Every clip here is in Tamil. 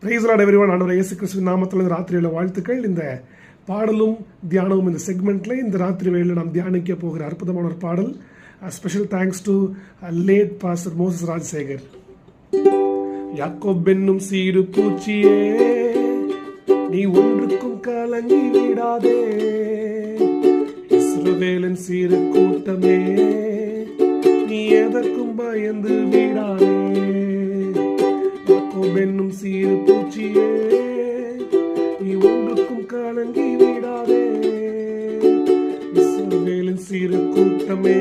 Price Lord everyone. ஆண்டவர் இயேசு கிறிஸ்துவின் நாமத்தில் ராத்திரியில வாழ்த்துக்கள். இந்த பாடலும் தியானமும் இந்த செக்மெண்ட்ல இந்த ராத்திரி வேளையில் நாம் தியானிக்க போகிற அற்புதமான ஒரு பாடல். Special thanks to late pastor Moses Rajasekar. யாக்கோப் என்னும் சீடு பூச்சியே, நீ ஒன்றுக்கும் கலங்கி விடாதே. இஸ்ரவேலின் சீரு கூட்டமே, நீ எதற்கும் பயந்து விடாதே. யாக்கோப் என்னும் சீரு பூச்சியே, நீ ஒன்றுக்கும் கலங்கி விடாதே. இஸ்ரவேலின் சீரு கூட்டமே,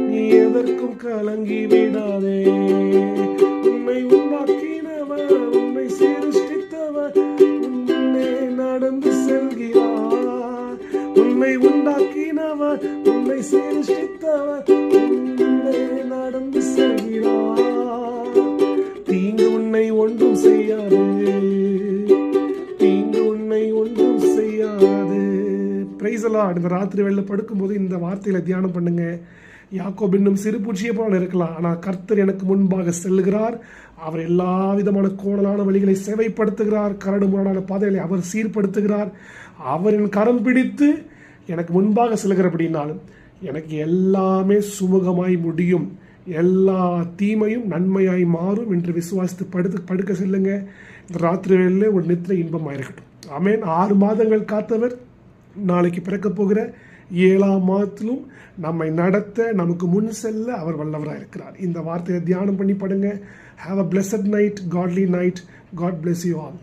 நீ எதற்கும் கலங்கி விடாதே. உன்னை உண்டாக்கினவர், உன்னை சிருஷ்டித்தவர் உன்னை நடந்து செல்கிறார். உன்னை உண்டாக்கினவர், உன்னை சிருஷ்டித்தவர் உன்னை நடந்து செல்கிறார். தீங்கு உன்னை ஒன்றும் செய்யாது, தீங்கு உன்னை ஒன்றும் செய்யாது. Praise the Lord. இந்த ராத்திரி வேளையில படுக்கும்போது இந்த வார்த்தையில தியானம் பண்ணுங்க. யாக்கோப் என்னும் சிறு பூச்சியை போல இருக்கலாம், ஆனால் கர்த்தர் எனக்கு முன்பாக செல்கிறார். அவர் எல்லா விதமான கோணலான வழிகளை சேவைப்படுத்துகிறார். கரடு முரடான பாதைகளை அவர் சீர்படுத்துகிறார். அவரின் கரம் பிடித்து எனக்கு முன்பாக செல்கிறபடினாலும் எனக்கு எல்லாமே சுமூகமாய் முடியும். எல்லா தீமையும் நன்மையாய் மாறும் என்று விசுவாசித்து படுக்க செல்லுங்க. இந்த ராத்திரி வேளையிலே ஒரு நித்திரை இன்பமாக இருக்கட்டும். ஆமென். 6 மாதங்கள் காத்தவர் நாளைக்கு பிறக்க போகிற 7ஆம் மாதத்திலும் நம்மை நடத்த, நமக்கு முன் செல்ல அவர் வல்லவராக இருக்கிறார். இந்த வார்த்தையை தியானம் பண்ணி படுங்க. Have a blessed night, godly night. God bless you all.